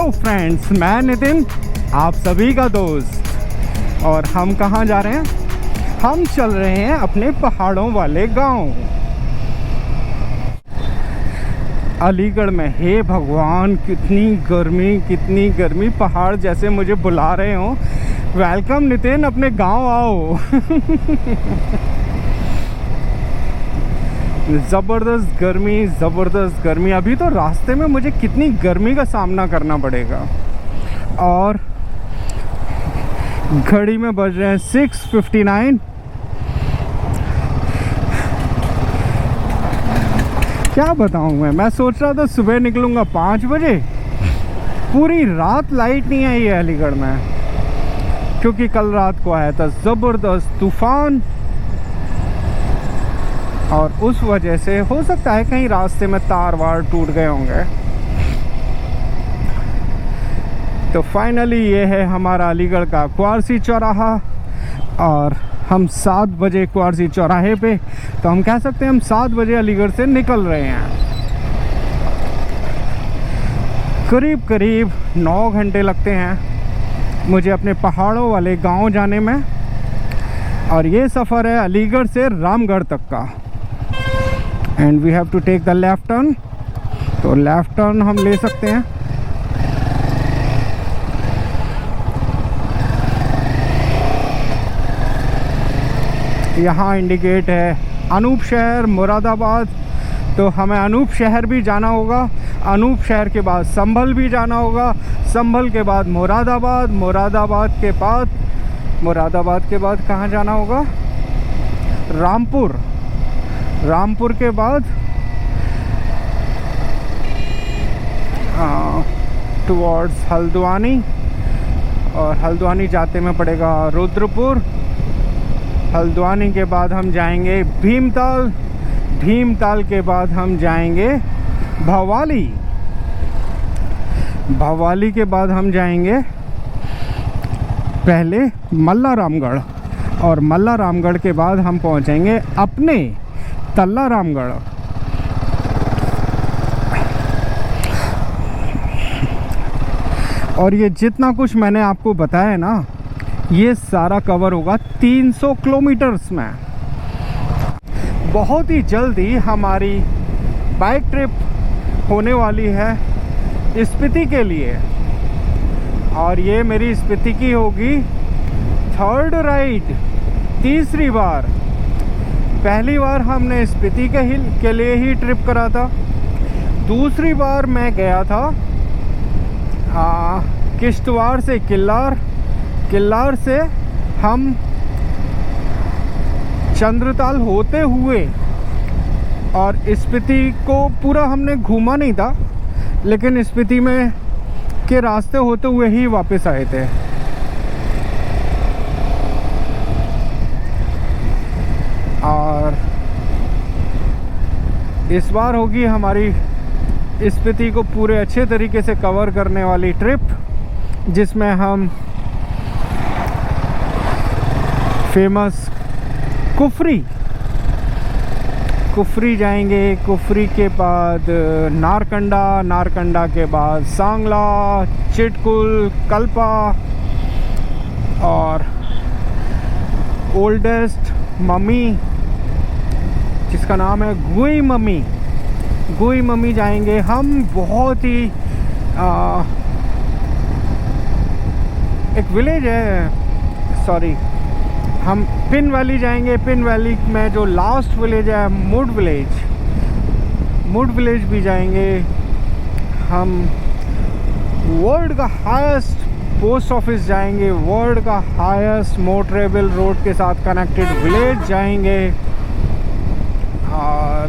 Hello friends, मैं नितिन, आप सभी का दोस्त। और हम कहाँ जा रहे हैं? हम चल रहे हैं अपने पहाड़ों वाले गांव अलीगढ़ में। हे भगवान, कितनी गर्मी, पहाड़ जैसे मुझे बुला रहे हो। वेलकम नितिन, अपने गांव आओ। ज़बरदस्त गर्मी। अभी तो रास्ते में मुझे कितनी गर्मी का सामना करना पड़ेगा। और घड़ी में बज रहे हैं 6:59। क्या बताऊं मैं सोच रहा था सुबह निकलूंगा 5 बजे। पूरी रात लाइट नहीं आई है अलीगढ़ में, क्योंकि कल रात को आया था ज़बरदस्त तूफान। और उस वजह से हो सकता है कहीं रास्ते में तार वार टूट गए होंगे। तो फाइनली ये है हमारा अलीगढ़ का क्वारसी चौराहा। और हम 7 बजे क्वारसी चौराहे पे, तो हम कह सकते हैं हम 7 बजे अलीगढ़ से निकल रहे हैं। करीब 9 घंटे लगते हैं मुझे अपने पहाड़ों वाले गांव जाने में। और ये सफ़र है अलीगढ़ से रामगढ़ तक का। And we have to take the left turn. तो लेफ़्ट टर्न हम ले सकते हैं। यहाँ इंडिकेट है अनूप शहर, मुरादाबाद। तो हमें अनूप शहर भी जाना होगा। अनूप शहर के बाद संभल भी जाना होगा। संभल के बाद मुरादाबाद। मुरादाबाद के बाद कहाँ जाना होगा? रामपुर के बाद टुवर्ड्स हल्द्वानी। और हल्द्वानी जाते में पड़ेगा रुद्रपुर। हल्द्वानी के बाद हम जाएंगे भीमताल के बाद हम जाएंगे भवाली के बाद हम जाएंगे पहले मल्ला रामगढ़। और मल्ला रामगढ़ के बाद हम पहुंचेंगे अपने तल्ला रामगढ़। और ये जितना कुछ मैंने आपको बताया ना, ये सारा कवर होगा 300 किलोमीटर्स में। बहुत ही जल्दी हमारी बाइक ट्रिप होने वाली है स्पीति के लिए। और ये मेरी स्पीति की होगी 3rd राइड, तीसरी बार। पहली बार हमने स्पीति के लिए ही ट्रिप करा था। दूसरी बार मैं गया था किश्तवाड़ से किल्लार से हम चंद्रताल होते हुए। और स्पीति को पूरा हमने घूमा नहीं था, लेकिन स्पीति में के रास्ते होते हुए ही वापस आए थे। और इस बार होगी हमारी स्पीति को पूरे अच्छे तरीके से कवर करने वाली ट्रिप, जिसमें हम फेमस कुफरी जाएंगे। कुफरी के बाद नारकंडा के बाद सांगला, चिटकुल, कल्पा और ओल्डेस्ट मम्मी जिसका नाम है गुई मम्मी जाएंगे हम। बहुत ही एक विलेज है, सॉरी, हम पिन वैली जाएंगे। पिन वैली में जो लास्ट विलेज है मुड विलेज भी जाएंगे हम। वर्ल्ड का हाईएस्ट पोस्ट ऑफिस जाएंगे। वर्ल्ड का हाईएस्ट मोटरेबल रोड के साथ कनेक्टेड विलेज जाएंगे। और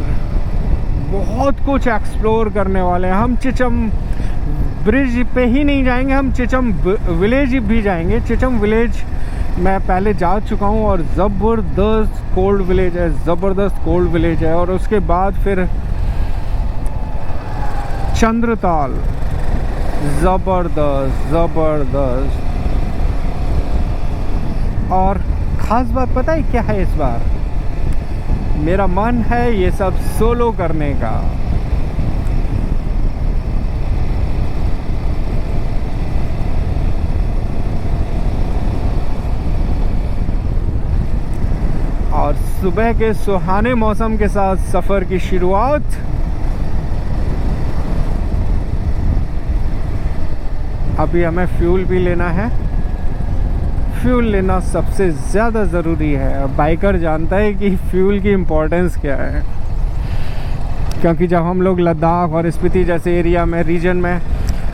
बहुत कुछ एक्सप्लोर करने वाले हैं हम। चिचम ब्रिज पे ही नहीं जाएंगे, हम चिचम विलेज भी जाएंगे। चिचम विलेज मैं पहले जा चुका हूँ और ज़बरदस्त कोल्ड विलेज है। और उसके बाद फिर चंद्रताल, ज़बरदस्त। और ख़ास बात पता है क्या है? इस बार मेरा मन है ये सब सोलो करने का। सुबह के सुहाने मौसम के साथ सफ़र की शुरुआत। अभी हमें फ्यूल भी लेना है। फ्यूल लेना सबसे ज़्यादा ज़रूरी है। बाइकर जानता है कि फ्यूल की इम्पोर्टेंस क्या है, क्योंकि जब हम लोग लद्दाख और स्पीति जैसे एरिया में, रीजन में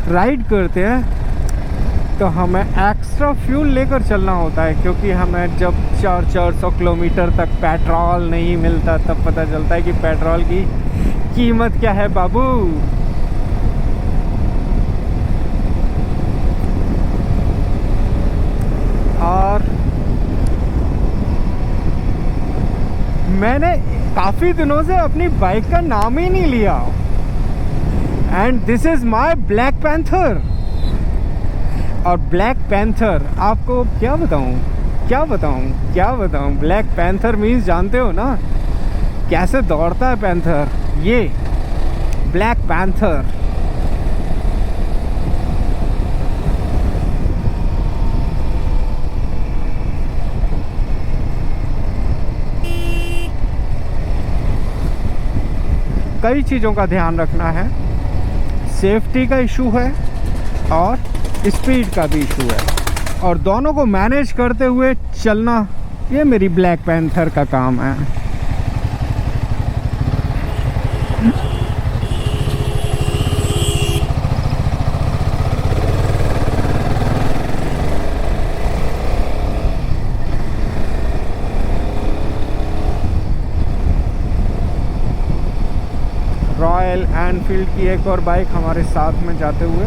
राइड करते हैं तो हमें एक्स्ट्रा फ्यूल लेकर चलना होता है, क्योंकि हमें जब 400 किलोमीटर तक पेट्रोल नहीं मिलता तब पता चलता है कि पेट्रोल की कीमत क्या है बाबू। और मैंने काफ़ी दिनों से अपनी बाइक का नाम ही नहीं लिया। And this is my black panther. और ब्लैक पैंथर आपको क्या बताऊं। ब्लैक पैंथर मीन्स जानते हो ना, कैसे दौड़ता है पैंथर। ये ब्लैक पैंथर। कई चीज़ों का ध्यान रखना है। सेफ्टी का इशू है और स्पीड का भी इशू है, और दोनों को मैनेज करते हुए चलना, ये मेरी ब्लैक पैंथर का काम है। रॉयल एनफील्ड की एक और बाइक हमारे साथ में जाते हुए।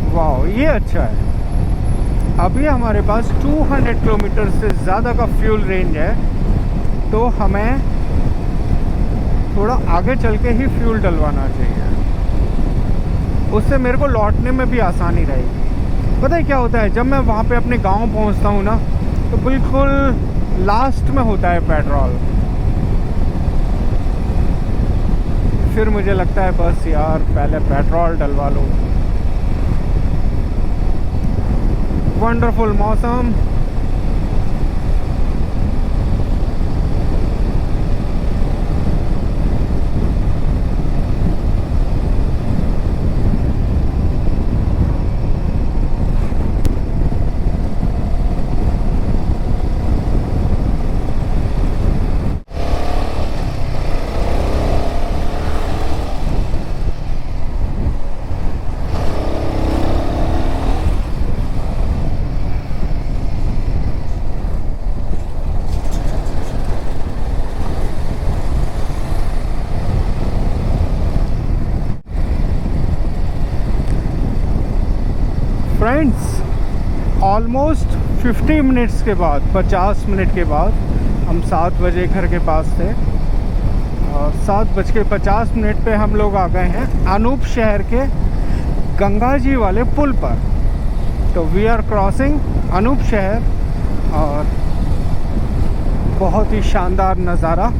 वाह, ये अच्छा है। अभी हमारे पास 200 किलोमीटर से ज़्यादा का फ्यूल रेंज है, तो हमें थोड़ा आगे चल के ही फ्यूल डलवाना चाहिए। उससे मेरे को लौटने में भी आसानी रहेगी। पता है क्या होता है, जब मैं वहाँ पे अपने गांव पहुँचता हूँ ना, तो बिल्कुल लास्ट में होता है पेट्रोल। फिर मुझे लगता है बस यार पहले पेट्रोल डलवा लो। वंडरफुल मौसम। फ्रेंड्स, ऑलमोस्ट 50 मिनट्स के बाद, 50 मिनट के बाद हम 7 बजे घर के पास थे, और 7:50 पे हम लोग आ गए हैं अनूप शहर के गंगा जी वाले पुल पर। तो वी आर क्रॉसिंग अनूप शहर, और बहुत ही शानदार नज़ारा।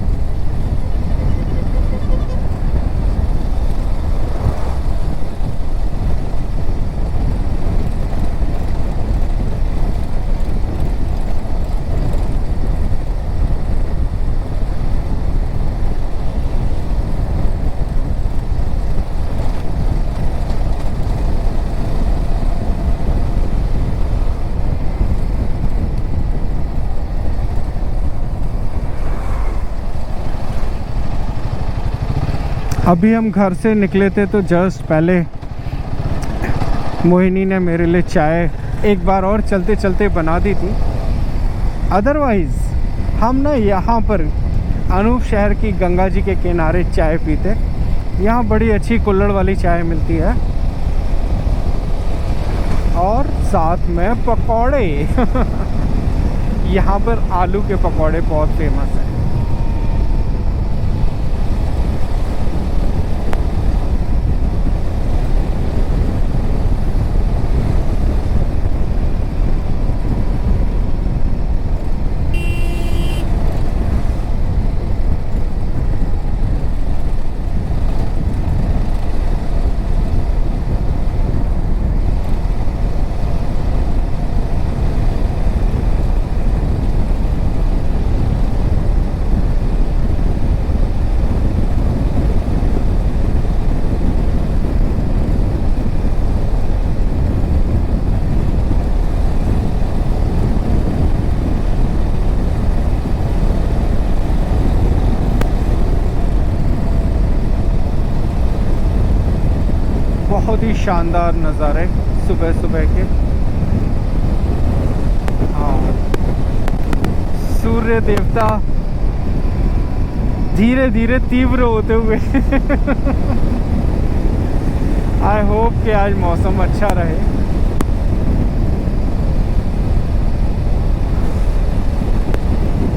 अभी हम घर से निकले थे तो जस्ट पहले मोहिनी ने मेरे लिए चाय एक बार और चलते चलते बना दी थी। अदरवाइज़ हम ना यहाँ पर अनूप शहर की गंगा जी के किनारे चाय पीते। यहाँ बड़ी अच्छी कुल्हड़ वाली चाय मिलती है, और साथ में पकौड़े। यहाँ पर आलू के पकौड़े बहुत फेमस हैं। बहुत ही शानदार नज़ारे सुबह सुबह के। हाँ, सूर्य देवता धीरे धीरे तीव्र होते हुए आई होप कि आज मौसम अच्छा रहे।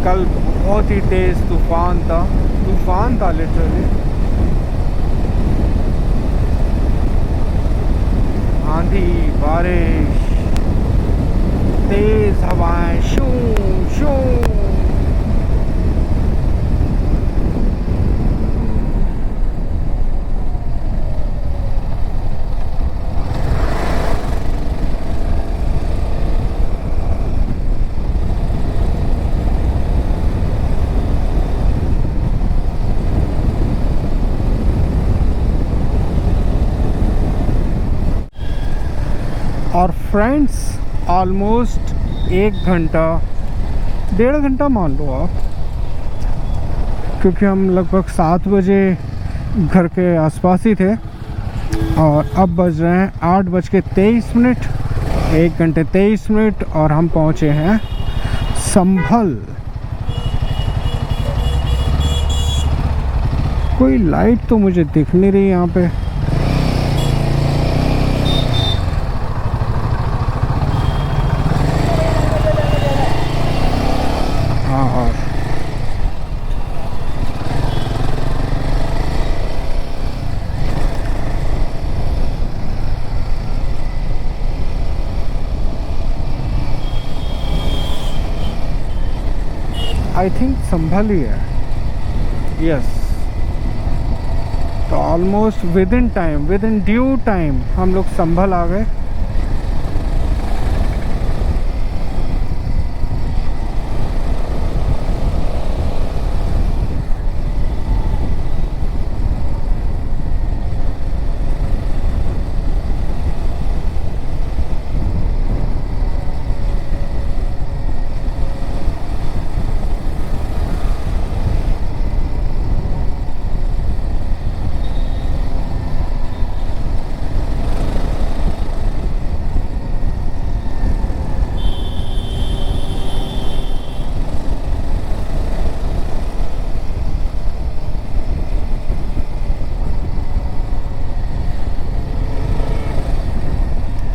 कल बहुत ही तेज तूफान था लिटरली। आंधी, बारिश, तेज हवाएं, शू शू। और फ्रेंड्स ऑलमोस्ट 1-1.5 घंटा मान लो आप, क्योंकि हम लगभग 7 बजे घर के आसपास ही थे और अब बज रहे हैं 8:23। 1 घंटे 23 मिनट और हम पहुँचे हैं संभल। कोई लाइट तो मुझे दिख नहीं रही यहाँ पे। आई थिंक संभल ही है, यस। तो almost with in due time हम लोग संभल आ गए।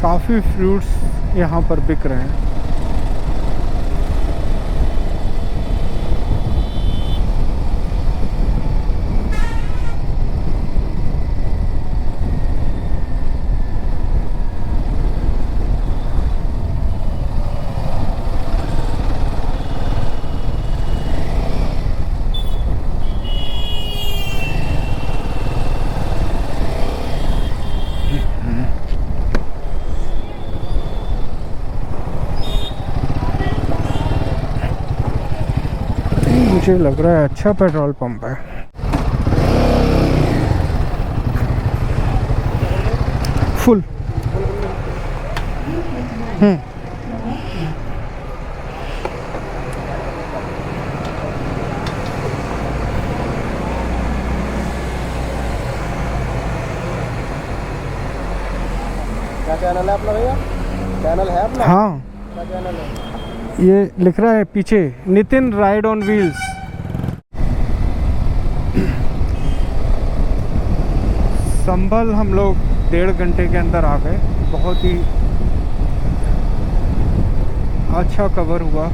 काफ़ी फ्रूट्स यहाँ पर बिक रहे हैं। मुझे लग रहा है अच्छा पेट्रोल पंप है। फुल। क्या चैनल है अपना भैया? चैनल है अपना? हाँ, क्या चैनल है? ये लिख रहा है पीछे, नितिन राइड ऑन व्हील्स। संभल हम लोग 1.5 घंटे के अंदर आ गए। बहुत ही अच्छा कवर हुआ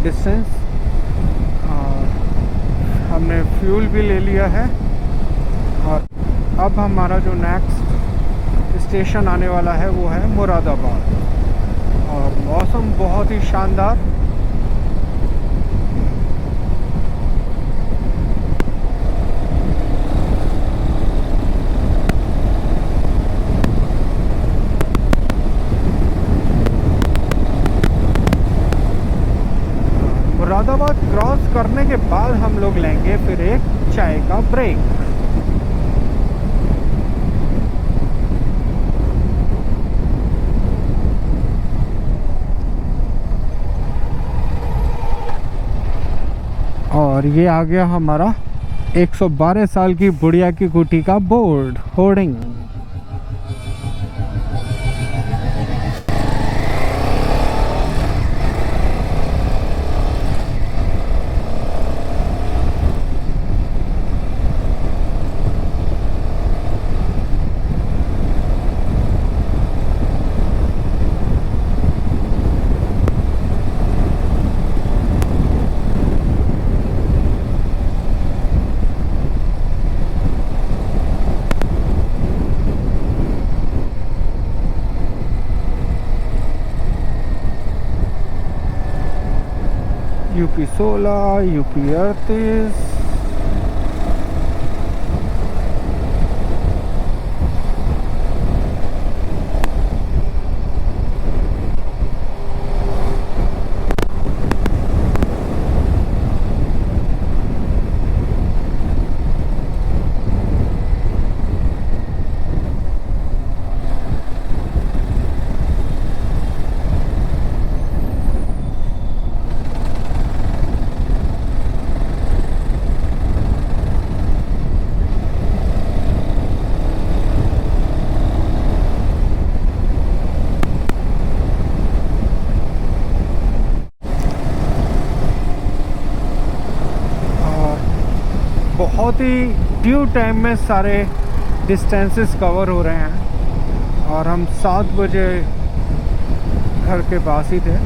डिस्टेंस। और हमने फ्यूल भी ले लिया है और अब हमारा जो नेक्स्ट स्टेशन आने वाला है वो है मुरादाबाद। और मौसम बहुत ही शानदार। मुरादाबाद क्रॉस करने के बाद हम लोग लेंगे फिर एक चाय का ब्रेक। और ये आ गया हमारा 112 साल की बुढ़िया की कुटी का बोर्ड होर्डिंग। UP 16, UP 38। बहुत ही ड्यू टाइम में सारे डिस्टेंसेस कवर हो रहे हैं और हम 7 बजे घर के पास ही थे,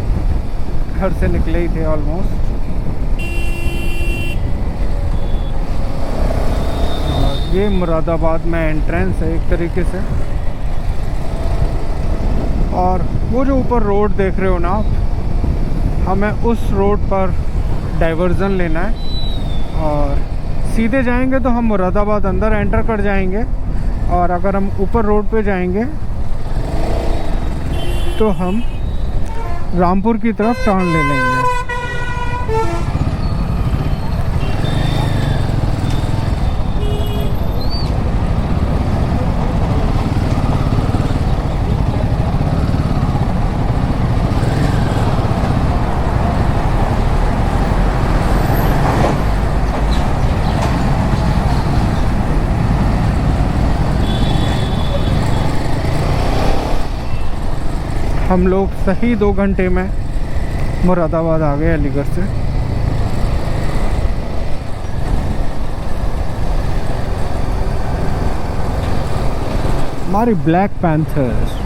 घर से निकले ही थे ऑलमोस्ट। और ये मुरादाबाद में एंट्रेंस है एक तरीके से। और वो जो ऊपर रोड देख रहे हो ना आप, हमें उस रोड पर डाइवर्जन लेना है और सीधे जाएंगे तो हम मुरादाबाद अंदर एंटर कर जाएंगे, और अगर हम ऊपर रोड पे जाएंगे तो हम रामपुर की तरफ टर्न ले लेंगे। हम लोग सही 2 घंटे में मुरादाबाद आ गए अलीगढ़ से। हमारी black panthers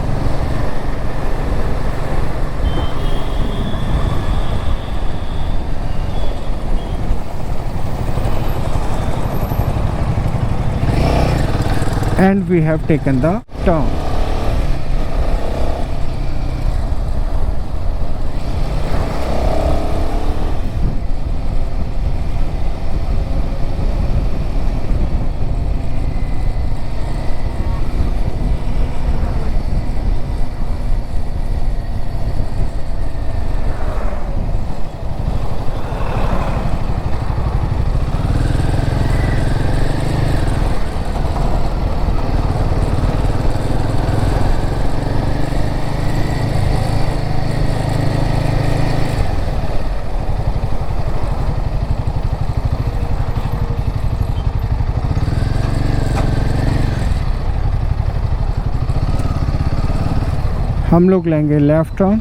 and we have taken the turn. हम लोग लेंगे लेफ्ट टर्न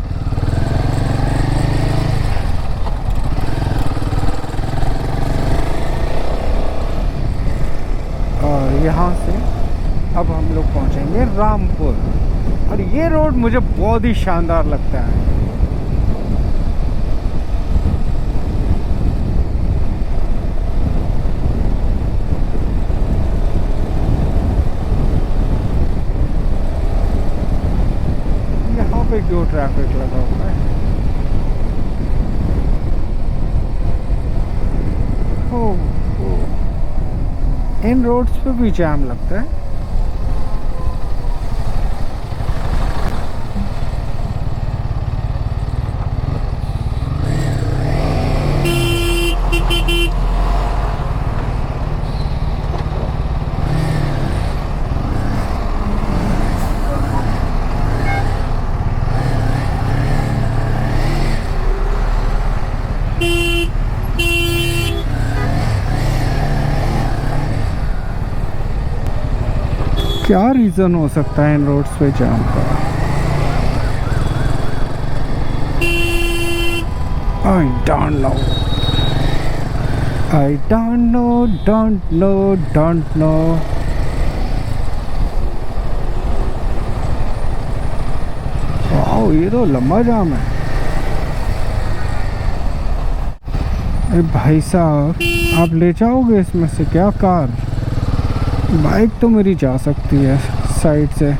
और यहाँ से अब हम लोग पहुँचेंगे रामपुर। और ये रोड मुझे बहुत ही शानदार लगता है। पे क्यों ट्रैफिक लगा हुआ है? इन रोड्स पे भी जाम लगता है। क्या रीज़न हो सकता है इन रोड्स पे जाम का? I don't know, I don't know, don't know, don't know. Wow, ये तो लंबा जाम है। अरे भाई साहब, आप ले जाओगे इसमें से क्या कार? बाइक तो मेरी जा सकती है साइड से।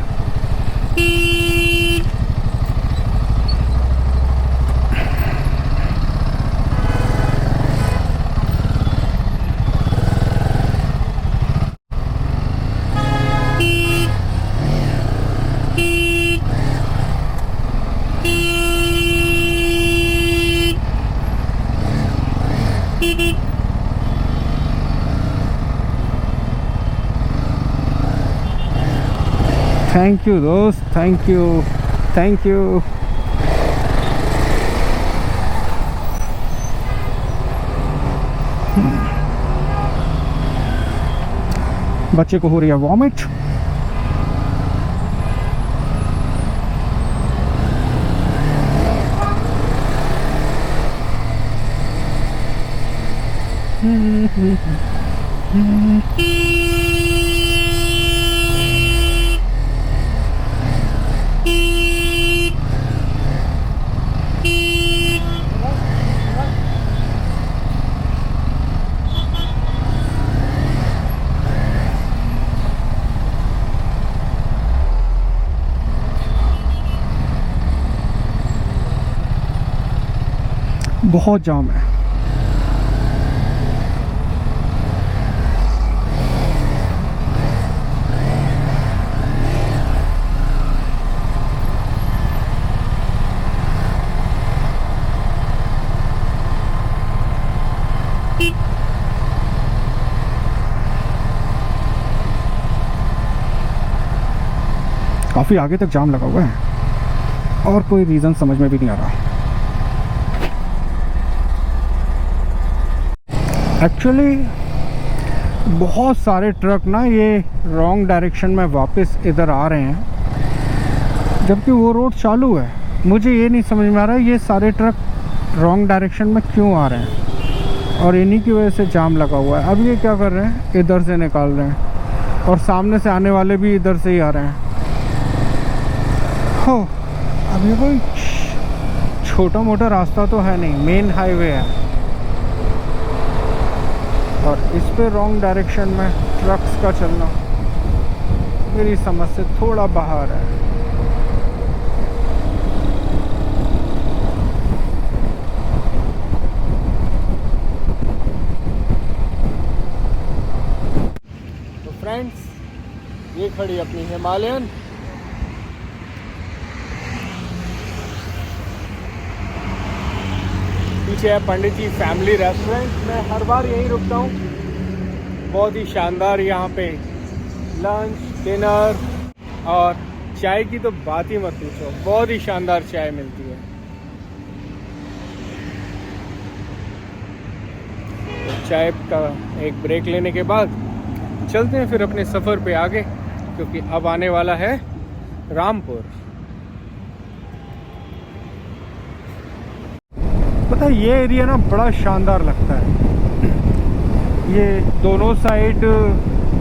थैंक यू दोस्त, थैंक यू, थैंक यू। बच्चे को हो रही है वॉमिट। बहुत जाम है। काफ़ी आगे तक जाम लगा हुआ है और कोई रीज़न समझ में भी नहीं आ रहा। एक्चुअली बहुत सारे ट्रक ना ये रॉन्ग डायरेक्शन में वापस इधर आ रहे हैं, जबकि वो रोड चालू है। मुझे ये नहीं समझ में आ रहा है ये सारे ट्रक रॉन्ग डायरेक्शन में क्यों आ रहे हैं, और इन्हीं की वजह से जाम लगा हुआ है। अब ये क्या कर रहे हैं, इधर से निकाल रहे हैं और सामने से आने वाले भी इधर से ही आ रहे हैं। हो, अब ये कोई छोटा मोटा रास्ता तो है नहीं, मेन हाईवे है, और इस पे रॉन्ग डायरेक्शन में ट्रक्स का चलना मेरी समझ से थोड़ा बाहर है। तो फ्रेंड्स, ये खड़ी अपनी हिमालयन। पीछे है पंडित जी फैमिली रेस्टोरेंट। मैं हर बार यहीं रुकता हूँ। बहुत ही शानदार यहाँ पे लंच, डिनर और चाय की तो बात ही मत पूछो। बहुत ही शानदार चाय मिलती है। तो चाय का एक ब्रेक लेने के बाद चलते हैं फिर अपने सफ़र पे आगे, क्योंकि अब आने वाला है रामपुर। पता है ये एरिया ना बड़ा शानदार लगता है। ये दोनों साइड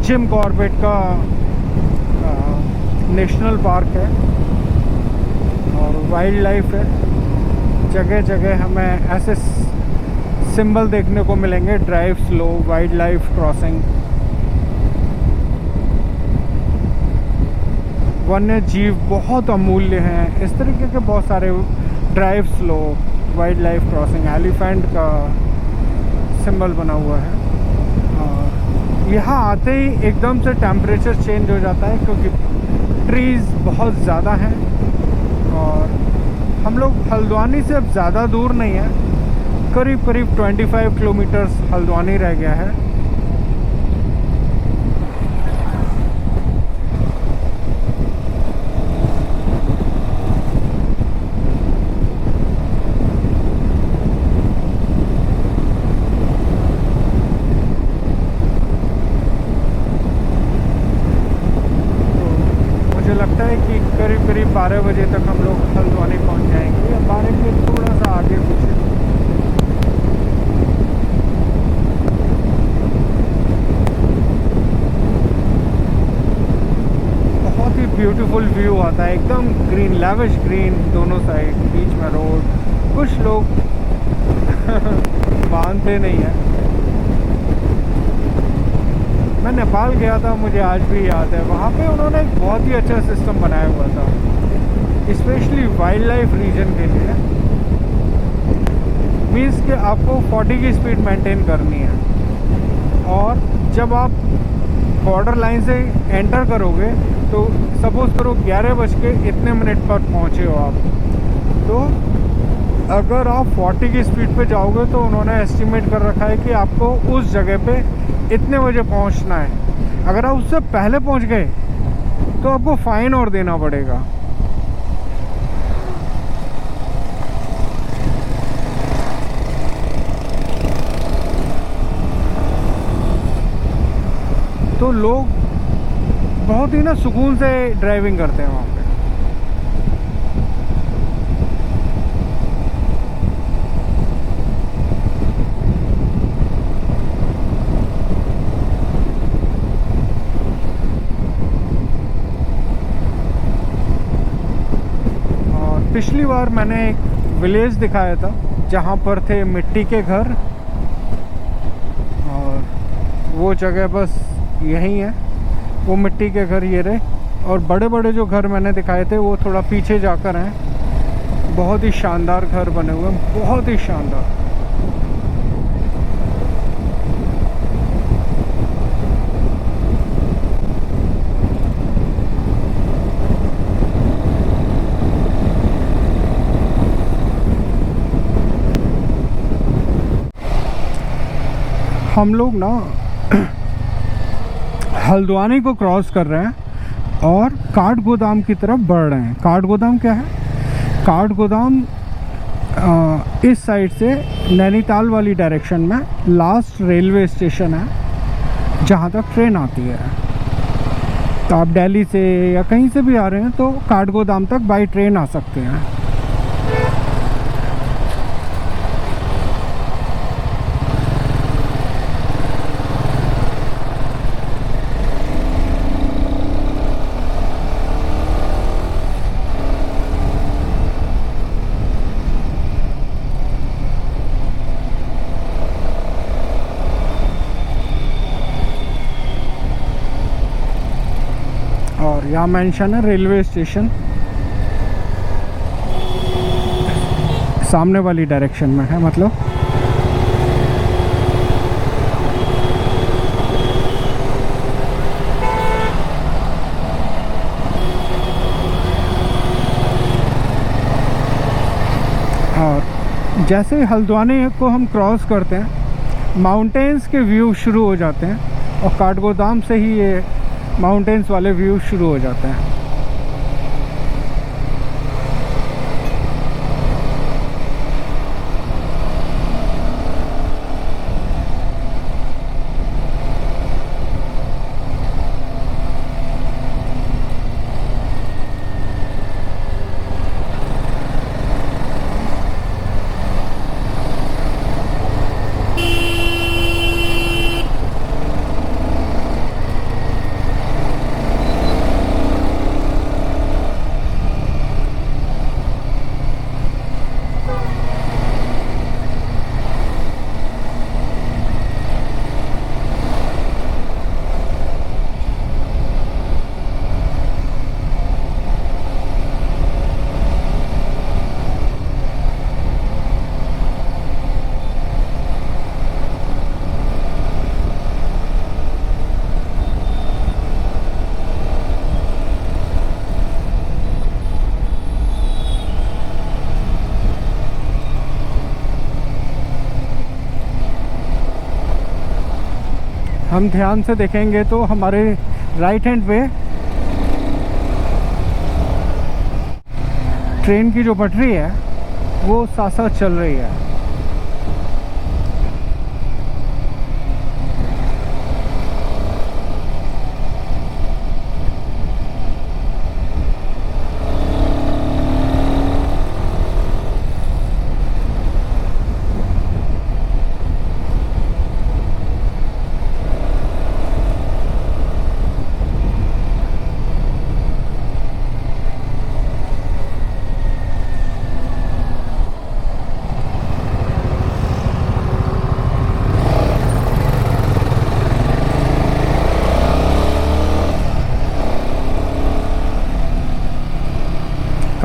जिम कॉर्बेट का नेशनल पार्क है और वाइल्ड लाइफ है। जगह जगह हमें ऐसे सिंबल देखने को मिलेंगे, drive slow, wild life crossing. वन्य जीव बहुत अमूल्य हैं। इस तरीके के बहुत सारे drive slow, wild life crossing, elephant का सिंबल बना हुआ है। और यहाँ आते ही एकदम से टेम्परेचर चेंज हो जाता है, क्योंकि ट्रीज़ बहुत ज़्यादा हैं। और हम लोग हल्द्वानी से अब ज़्यादा दूर नहीं है, करीब करीब 25 किलोमीटर्स हल्द्वानी रह गया है। 12 बजे तक हम लोग हल्द्वानी पहुंच जाएंगे, या 12 के थोड़ा सा आगे कुछ है। बहुत ही ब्यूटीफुल व्यू आता है, एकदम ग्रीन, लैविश ग्रीन दोनों साइड, बीच में रोड। कुछ लोग बांधते नहीं है। मैं नेपाल गया था, मुझे आज भी याद है, वहाँ पे उन्होंने एक बहुत ही अच्छा सिस्टम बनाया हुआ था, स्पेशली वाइल्ड लाइफ रीजन के लिए। मीन्स कि आपको 40 की स्पीड मेंटेन करनी है, और जब आप बॉर्डर लाइन से एंटर करोगे तो सपोज़ करो 11 बज के इतने मिनट पर पहुँचे हो आप, तो अगर आप 40 की स्पीड पे जाओगे तो उन्होंने एस्टिमेट कर रखा है कि आपको उस जगह पे इतने बजे पहुंचना है। अगर आप उससे पहले पहुंच गए तो आपको फ़ाइन और देना पड़ेगा। तो लोग बहुत ही ना सुकून से ड्राइविंग करते हैं वहाँ पे। और पिछली बार मैंने एक विलेज दिखाया था जहाँ पर थे मिट्टी के घर, और वो जगह बस यही है, वो मिट्टी के घर ये रहे। और बड़े बड़े जो घर मैंने दिखाए थे वो थोड़ा पीछे जाकर हैं। बहुत ही शानदार घर बने हुए हैं, बहुत ही शानदार। हम लोग ना हल्द्वानी को क्रॉस कर रहे हैं और काठगोदाम की तरफ बढ़ रहे हैं। काठगोदाम क्या है? काठगोदाम इस साइड से नैनीताल वाली डायरेक्शन में लास्ट रेलवे स्टेशन है जहाँ तक ट्रेन आती है। तो आप दिल्ली से या कहीं से भी आ रहे हैं तो काठगोदाम तक बाई ट्रेन आ सकते हैं। और यहाँ मेंशन है रेलवे स्टेशन, सामने वाली डायरेक्शन में है मतलब। और जैसे हल्द्वानी को हम क्रॉस करते हैं माउंटेन्स के व्यू शुरू हो जाते हैं, और काठगोदाम से ही ये माउंटेन्स वाले व्यू शुरू हो जाते हैं। हम ध्यान से देखेंगे तो हमारे राइट हैंड पे ट्रेन की जो पटरी है वो साथ साथ चल रही है।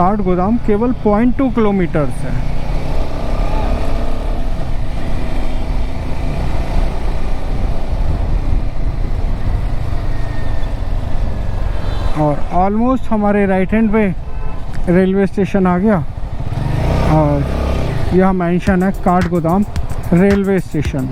काठ गोदाम केवल 0.2 किलोमीटर्स है। और ऑलमोस्ट हमारे राइट हैंड पे रेलवे स्टेशन आ गया और यह मेंशन है काठ गोदाम रेलवे स्टेशन।